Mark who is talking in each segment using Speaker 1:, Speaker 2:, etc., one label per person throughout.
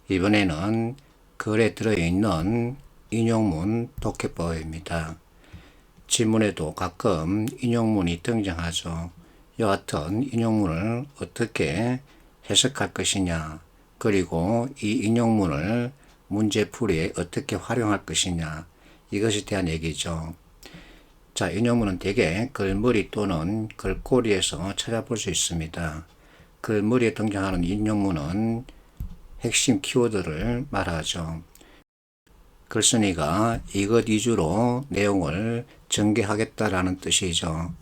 Speaker 1: 이번에는 글에 들어있는 인용문 독해법입니다. 지문에도 가끔 인용문이 등장하죠. 이와 같은 인용문을 어떻게 해석할 것이냐, 그리고 이 인용문을 문제풀이에 어떻게 활용할 것이냐, 이것에 대한 얘기죠. 자, 인용문은 대개 글머리 또는 글꼬리에서 찾아볼 수 있습니다. 글머리에 등장하는 인용문은 핵심 키워드를 말하죠. 글쓴이가 이것 위주로 내용을 전개하겠다라는 뜻이죠.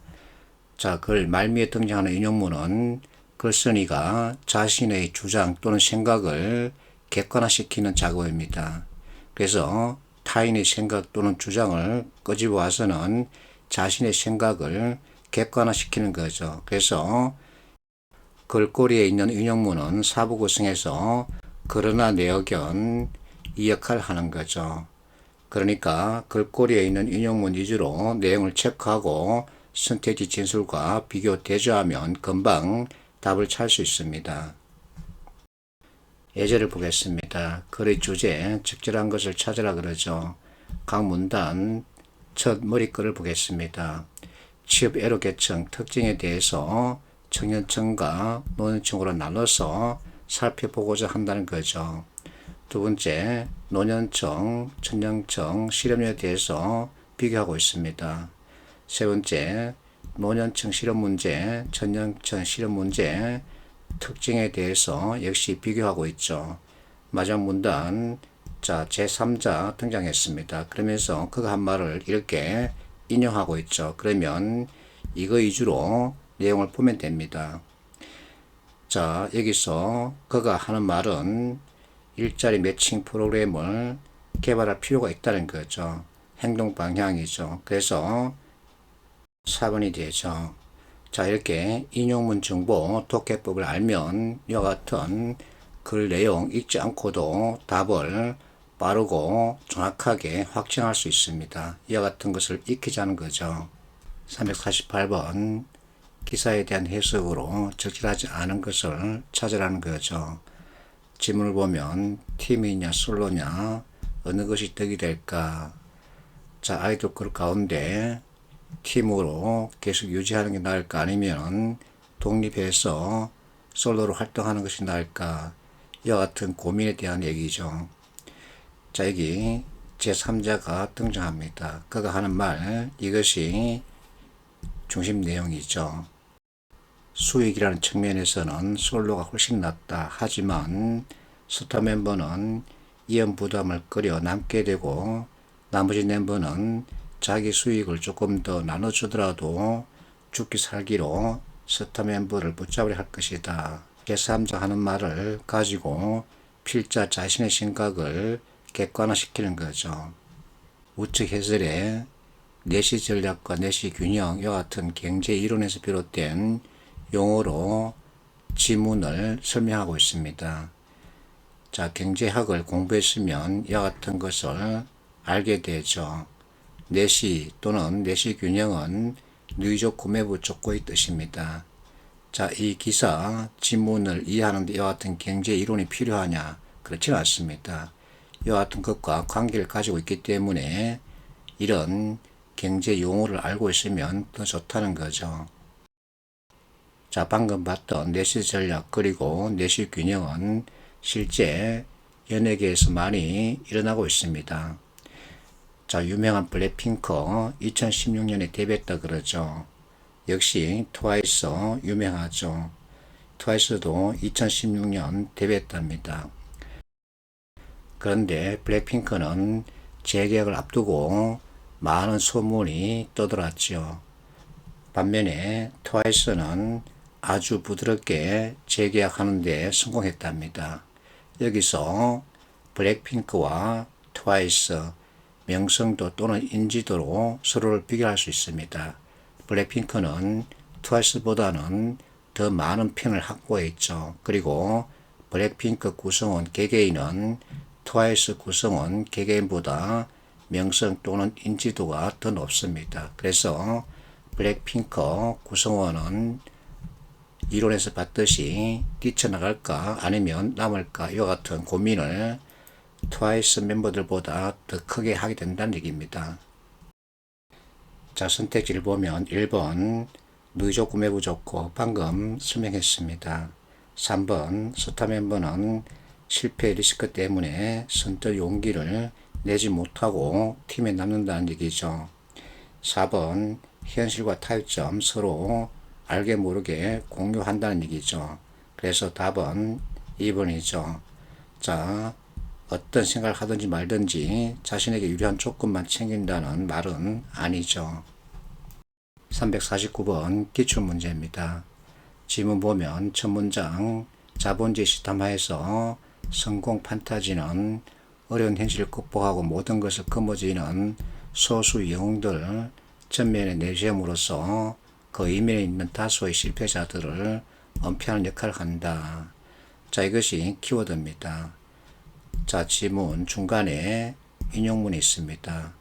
Speaker 1: 자, 글 말미에 등장하는 인용문은 글쓴이가 자신의 주장 또는 생각을 객관화시키는 작업입니다. 그래서 타인의 생각 또는 주장을 끄집어 와서는 자신의 생각을 객관화시키는 거죠. 그래서 글꼬리에 있는 인용문은 사부 구성에서 그러나 내 의견 이 역할을 하는 거죠. 그러니까 글꼬리에 있는 인용문 위주로 내용을 체크하고 선택지 진술과 비교 대조하면 금방 답을 찾을 수 있습니다. 예제를 보겠습니다. 글의 주제, 적절한 것을 찾으라 그러죠. 각 문단 첫 머리글을 보겠습니다. 취업 애로 계층 특징에 대해서 청년층과 노년층으로 나눠서 살펴보고자 한다는 거죠. 두 번째, 노년층, 청년층, 실업률에 대해서 비교하고 있습니다. 세 번째, 노년층 실업 문제, 청년층 실업 문제 특징에 대해서 역시 비교하고 있죠. 마지막 문단, 자, 제3자 등장했습니다. 그러면서 그가 한 말을 이렇게 인용하고 있죠. 그러면 이거 위주로 내용을 보면 됩니다. 자, 여기서 그가 하는 말은 일자리 매칭 프로그램을 개발할 필요가 있다는 거죠. 행동 방향이죠. 그래서 4번이 되죠. 자, 이렇게 인용문 정보 독해법을 알면 이와 같은 글 내용 읽지 않고도 답을 빠르고 정확하게 확정할 수 있습니다. 이와 같은 것을 익히자는 거죠. 348번 기사에 대한 해석으로 적절하지 않은 것을 찾으라는 거죠. 지문을 보면 팀이냐 솔로냐 어느 것이 득이 될까. 자, 아이돌 글 가운데 팀으로 계속 유지하는 게 나을까 아니면 독립해서 솔로로 활동하는 것이 나을까. 이와 같은 고민에 대한 얘기죠. 자, 여기 제3자가 등장합니다. 그가 하는 말, 이것이 중심 내용이죠. 수익이라는 측면에서는 솔로가 훨씬 낫다. 하지만 스타 멤버는 이연 부담을 끌어 남게 되고 나머지 멤버는 자기 수익을 조금 더 나눠주더라도 죽기 살기로 스타 멤버를 붙잡으려 할 것이다. 제3자 하는 말을 가지고 필자 자신의 생각을 객관화시키는 거죠. 우측 해설에 내시 전략과 내시 균형 이와 같은 경제 이론에서 비롯된 용어로 지문을 설명하고 있습니다. 자, 경제학을 공부했으면 이와 같은 것을 알게 되죠. 내시 또는 내시 균형은 누이족 구매부 족구의 뜻입니다. 자, 이 기사 지문을 이해하는 데 이와 같은 경제 이론이 필요하냐? 그렇지는 않습니다. 이와 같은 것과 관계를 가지고 있기 때문에 이런 경제 용어를 알고 있으면 더 좋다는 거죠. 자, 방금 봤던 내시 전략 그리고 내시 균형은 실제 연예계에서 많이 일어나고 있습니다. 자, 유명한 블랙핑크 2016년에 데뷔했다 그러죠. 역시 트와이스 유명하죠. 트와이스도 2016년 데뷔했답니다. 그런데 블랙핑크는 재계약을 앞두고 많은 소문이 떠돌았죠. 반면에 트와이스는 아주 부드럽게 재계약하는 데 성공했답니다. 여기서 블랙핑크와 트와이스 명성도 또는 인지도로 서로를 비교할 수 있습니다. 블랙핑크는 트와이스보다는 더 많은 팬을 확보했죠. 그리고 블랙핑크 구성원 개개인은 트와이스 구성원 개개인보다 명성 또는 인지도가 더 높습니다. 그래서 블랙핑크 구성원은 이론에서 봤듯이 뛰쳐나갈까 아니면 남을까 이와 같은 고민을 트와이스 멤버들보다 더 크게 하게 된다는 얘기입니다. 자, 선택지를 보면 1번 누이 좋고 매부 좋고 방금 설명했습니다. 3번 스타 멤버는 실패 리스크 때문에 선뜻 용기를 내지 못하고 팀에 남는다는 얘기죠. 4번 현실과 타협점 서로 알게 모르게 공유한다는 얘기죠. 그래서 답은 2번이죠. 자, 어떤 생각을 하든지 말든지 자신에게 유리한 조건만 챙긴다는 말은 아니죠. 349번 기출문제입니다. 지문 보면 첫 문장 자본주의 시스템하에서 성공 판타지는 어려운 현실을 극복하고 모든 것을 거머쥐는 소수 영웅들 전면에 내세움으로써 그 이면에 있는 다수의 실패자들을 은폐하는 역할을 한다. 자, 이것이 키워드입니다. 자, 지문 중간에 인용문이 있습니다.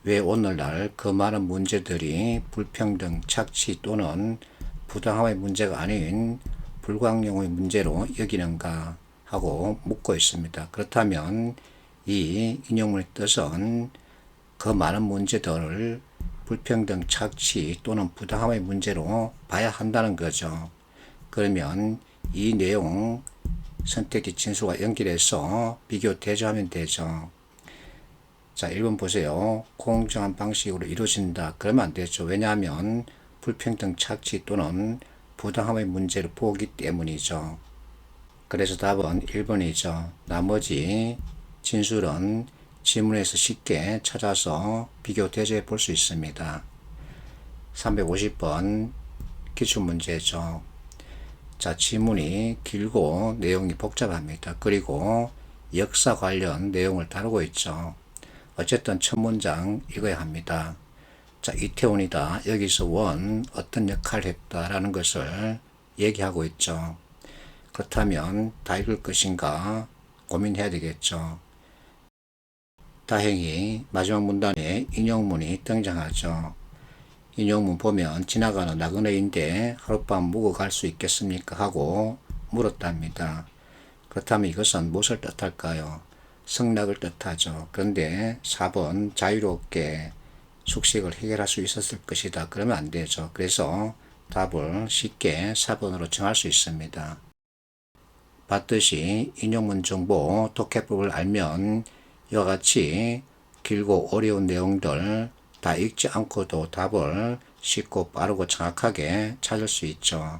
Speaker 1: 왜 오늘날 그 많은 문제들이 불평등, 착취 또는 부당함의 문제가 아닌 불광용의 문제로 여기는가 하고 묻고 있습니다. 그렇다면 이 인용문의 뜻은 그 많은 문제들을 불평등, 착취 또는 부당함의 문제로 봐야 한다는 거죠. 그러면 이 내용 선택지 진술과 연결해서 비교 대조하면 되죠. 자, 1번 보세요. 공정한 방식으로 이루어진다. 그러면 안 되죠. 왜냐하면 불평등, 착취 또는 부당함의 문제를 보기 때문이죠. 그래서 답은 1번이죠. 나머지 진술은 지문에서 쉽게 찾아서 비교 대조해 볼 수 있습니다. 350번 기출문제죠. 자, 지문이 길고 내용이 복잡합니다. 그리고 역사 관련 내용을 다루고 있죠. 어쨌든 첫 문장 읽어야 합니다. 자, 이태원이다. 여기서 원 어떤 역할을 했다라는 것을 얘기하고 있죠. 그렇다면 다 읽을 것인가 고민해야 되겠죠. 다행히 마지막 문단에 인용문이 등장하죠. 인용문 보면 지나가는 나그네인데 하룻밤 묵어 갈 수 있겠습니까? 하고 물었답니다. 그렇다면 이것은 무엇을 뜻할까요? 승낙을 뜻하죠. 그런데 4번 자유롭게 숙식을 해결할 수 있었을 것이다. 그러면 안 되죠. 그래서 답을 쉽게 4번으로 정할 수 있습니다. 봤듯이 인용문 정보 독해법을 알면 이와 같이 길고 어려운 내용들 다 읽지 않고도 답을 쉽고 빠르고 정확하게 찾을 수 있죠.